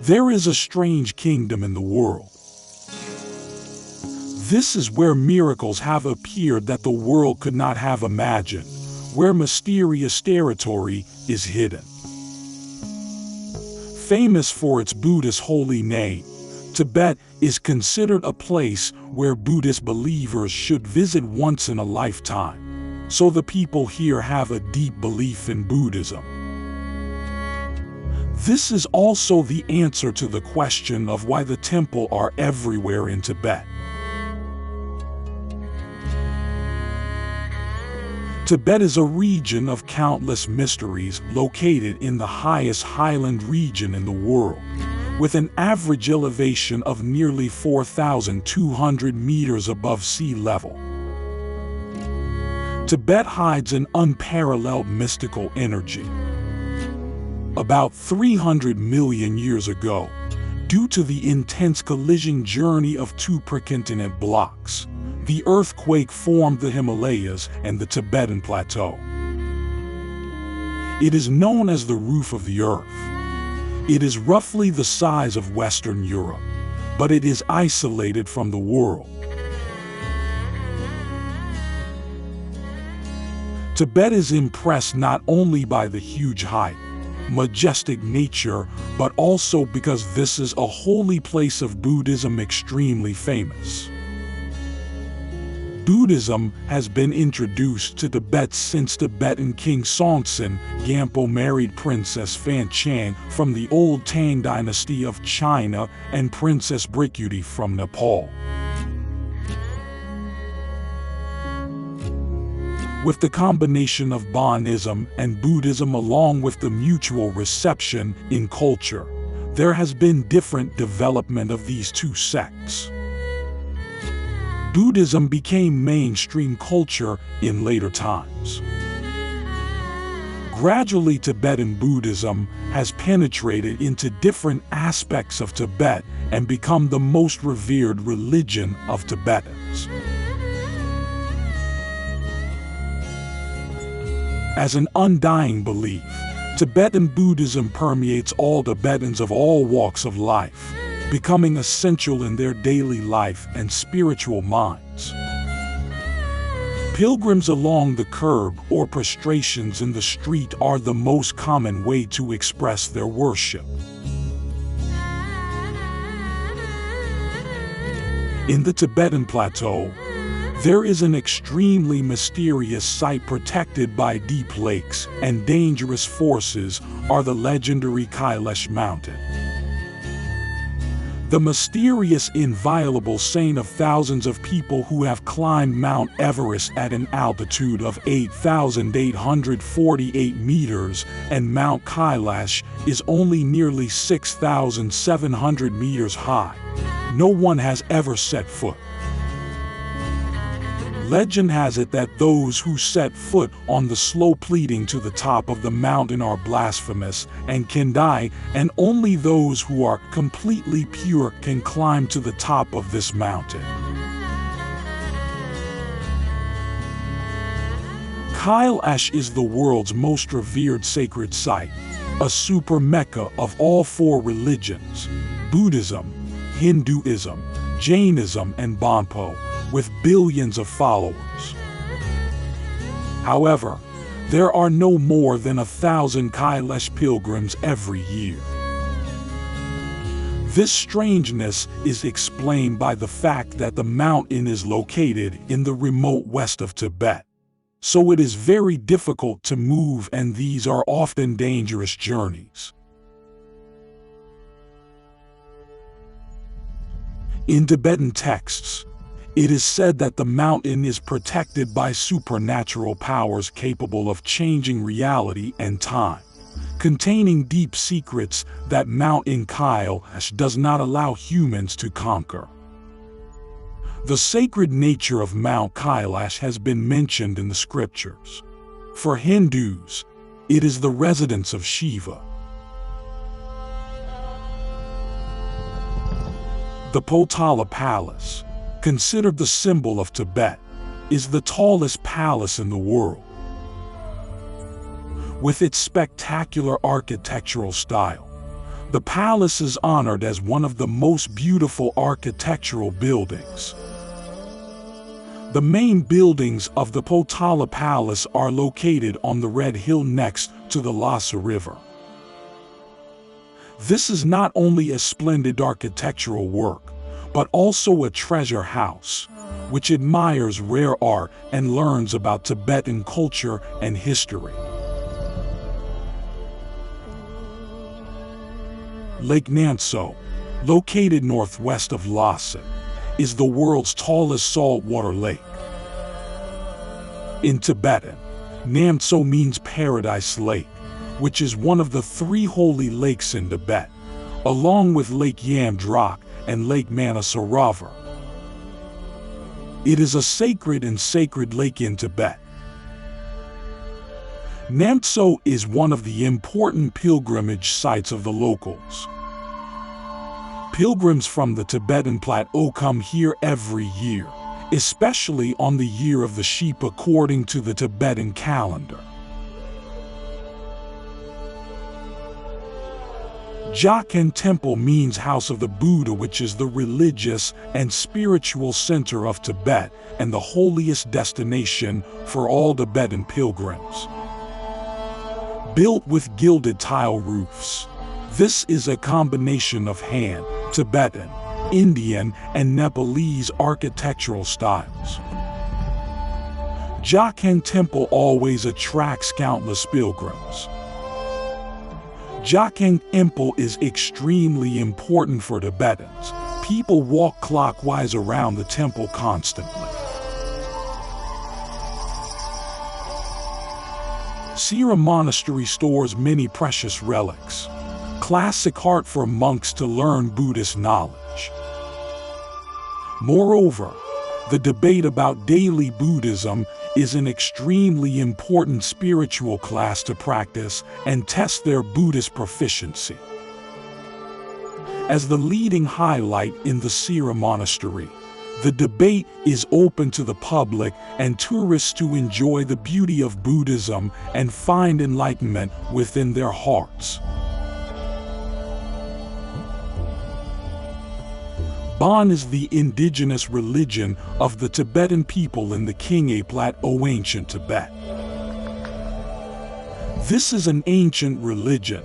There is a strange kingdom in the world. This is where miracles have appeared that the world could not have imagined, where mysterious territory is hidden. Famous for its Buddhist holy name, Tibet is considered a place where Buddhist believers should visit once in a lifetime, so the people here have a deep belief in Buddhism. This is also the answer to the question of why the temples are everywhere in Tibet. Tibet is a region of countless mysteries located in the highest highland region in the world, with an average elevation of nearly 4,200 meters above sea level. Tibet hides an unparalleled mystical energy. About 300 million years ago, due to the intense collision journey of two precontinent blocks, the earthquake formed the Himalayas and the Tibetan Plateau. It is known as the roof of the earth. It is roughly the size of Western Europe, but it is isolated from the world. Tibet is impressed not only by the huge height, majestic nature, but also because this is a holy place of Buddhism extremely famous. Buddhism has been introduced to Tibet since Tibetan King Songtsen Gampo married Princess Fan Chang from the old Tang dynasty of China and Princess Brikuti from Nepal. With the combination of Bhanism and Buddhism along with the mutual reception in culture, there has been different development of these two sects. Buddhism became mainstream culture in later times. Gradually, Tibetan Buddhism has penetrated into different aspects of Tibet and become the most revered religion of Tibetans. As an undying belief, Tibetan Buddhism permeates all Tibetans of all walks of life, becoming essential in their daily life and spiritual minds. Pilgrims along the curb or prostrations in the street are the most common way to express their worship. In the Tibetan Plateau, there is an extremely mysterious site protected by deep lakes and dangerous forces are the legendary Kailash Mountain. The mysterious inviolable saint of thousands of people who have climbed Mount Everest at an altitude of 8,848 meters and Mount Kailash is only nearly 6,700 meters high. No one has ever set foot. Legend has it that those who set foot on the slope leading to the top of the mountain are blasphemous and can die, and only those who are completely pure can climb to the top of this mountain. Kailash is the world's most revered sacred site, a super mecca of all four religions: Buddhism, Hinduism, Jainism, and Bonpo, with billions of followers. However, there are no more than 1,000 Kailash pilgrims every year. This strangeness is explained by the fact that the mountain is located in the remote west of Tibet, so it is very difficult to move, and these are often dangerous journeys. In Tibetan texts, it is said that the mountain is protected by supernatural powers capable of changing reality and time, containing deep secrets that Mountain Kailash does not allow humans to conquer. The sacred nature of Mount Kailash has been mentioned in the scriptures. For Hindus, it is the residence of Shiva. The Potala Palace, considered the symbol of Tibet, is the tallest palace in the world. With its spectacular architectural style, The palace is honored as one of the most beautiful architectural buildings. The main buildings of the Potala Palace are located on the Red Hill next to the Lhasa River. This is not only a splendid architectural work, but also a treasure house, which admires rare art and learns about Tibetan culture and history. Lake Namtso, located northwest of Lhasa, is the world's tallest saltwater lake. In Tibetan, Namtso means Paradise Lake, which is one of the 3 holy lakes in Tibet, along with Lake Yamdrak and Lake Manasarovar. It is a sacred lake in Tibet. Namtso is one of the important pilgrimage sites of the locals. Pilgrims from the Tibetan Plateau come here every year, especially on the year of the sheep according to the Tibetan calendar. Jokten Temple means House of the Buddha, which is the religious and spiritual center of Tibet and the holiest destination for all Tibetan pilgrims. Built with gilded tile roofs, this is a combination of Han, Tibetan, Indian, and Nepalese architectural styles. Jokten Temple always attracts countless pilgrims. Jokten Temple is extremely important for Tibetans. People walk clockwise around the temple constantly. Sira Monastery stores many precious relics, classic art for monks to learn Buddhist knowledge. Moreover, the debate about daily Buddhism is an extremely important spiritual class to practice and test their Buddhist proficiency. As the leading highlight in the Sira Monastery, the debate is open to the public and tourists to enjoy the beauty of Buddhism and find enlightenment within their hearts. Bon is the indigenous religion of the Tibetan people in the Qinghai Plateau, ancient Tibet. This is an ancient religion.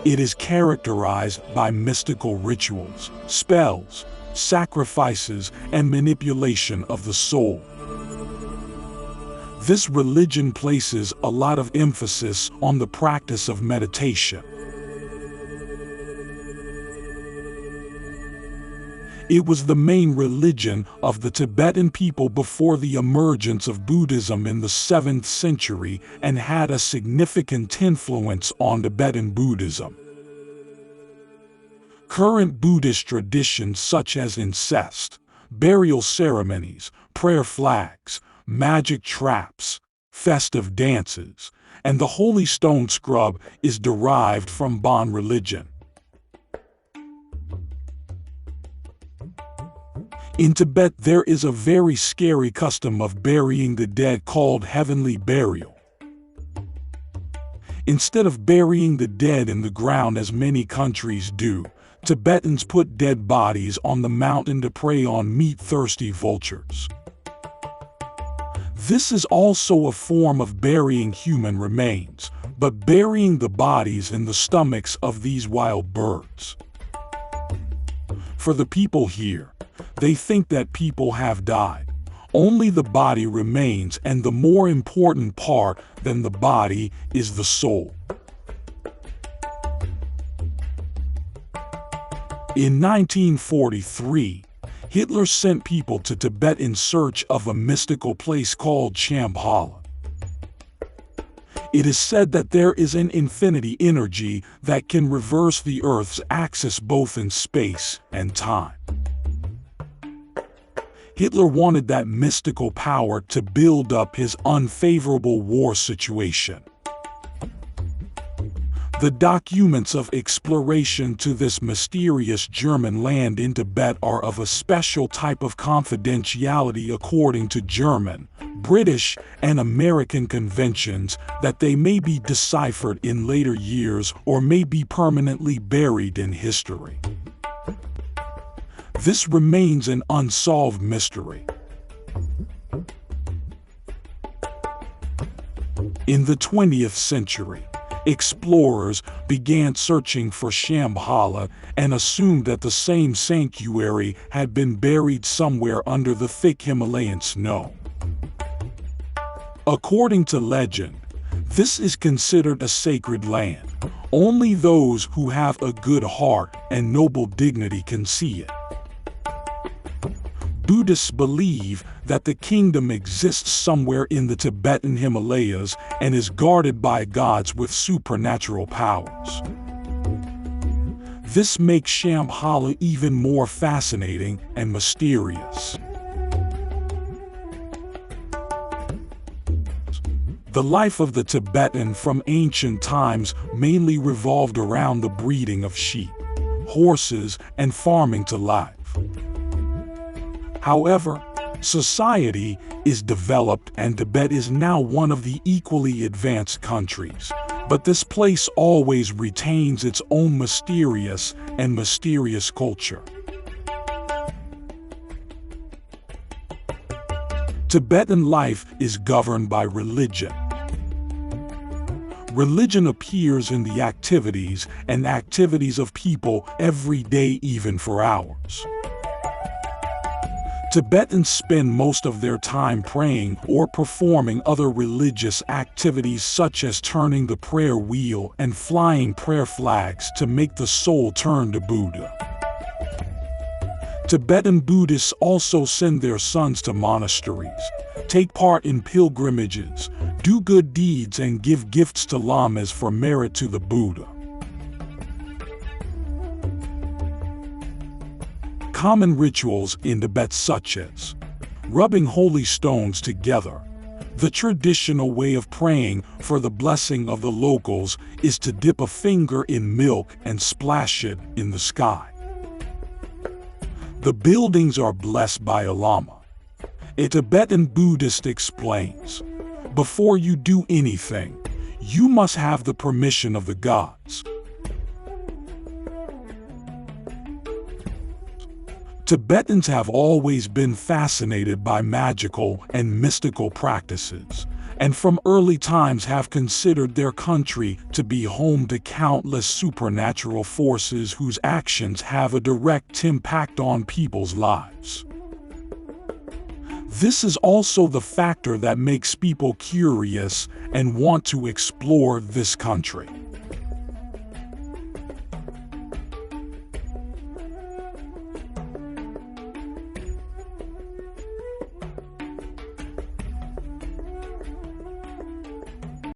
It is characterized by mystical rituals, spells, sacrifices, and manipulation of the soul. This religion places a lot of emphasis on the practice of meditation. It was the main religion of the Tibetan people before the emergence of Buddhism in the 7th century and had a significant influence on Tibetan Buddhism. Current Buddhist traditions such as incest, burial ceremonies, prayer flags, magic traps, festive dances, and the holy stone scrub is derived from Bon religion. In Tibet, there is a very scary custom of burying the dead called heavenly burial. Instead of burying the dead in the ground as many countries do, Tibetans put dead bodies on the mountain to prey on meat-thirsty vultures. This is also a form of burying human remains, but burying the bodies in the stomachs of these wild birds. For the people here, they think that people have died. Only the body remains, and the more important part than the body is the soul. In 1943, Hitler sent people to Tibet in search of a mystical place called Shambhala. It is said that there is an infinity energy that can reverse the Earth's axis both in space and time. Hitler wanted that mystical power to build up his unfavorable war situation. The documents of exploration to this mysterious German land in Tibet are of a special type of confidentiality according to German, British and American conventions that they may be deciphered in later years or may be permanently buried in history. This remains an unsolved mystery. In the 20th century, explorers began searching for Shambhala and assumed that the same sanctuary had been buried somewhere under the thick Himalayan snow. According to legend, this is considered a sacred land. Only those who have a good heart and noble dignity can see it. Buddhists believe that the kingdom exists somewhere in the Tibetan Himalayas and is guarded by gods with supernatural powers. This makes Shambhala even more fascinating and mysterious. The life of the Tibetan from ancient times mainly revolved around the breeding of sheep, horses, and farming to life. However, society is developed and Tibet is now one of the equally advanced countries, but this place always retains its own mysterious culture. Tibetan life is governed by religion. Religion appears in the activities of people every day, even for hours. Tibetans spend most of their time praying or performing other religious activities such as turning the prayer wheel and flying prayer flags to make the soul turn to Buddha. Tibetan Buddhists also send their sons to monasteries, take part in pilgrimages, do good deeds, and give gifts to lamas for merit to the Buddha. Common rituals in Tibet such as rubbing holy stones together. The traditional way of praying for the blessing of the locals is to dip a finger in milk and splash it in the sky. The buildings are blessed by a lama. A Tibetan Buddhist explains, "Before you do anything, you must have the permission of the gods." Tibetans have always been fascinated by magical and mystical practices, and from early times have considered their country to be home to countless supernatural forces whose actions have a direct impact on people's lives. This is also the factor that makes people curious and want to explore this country.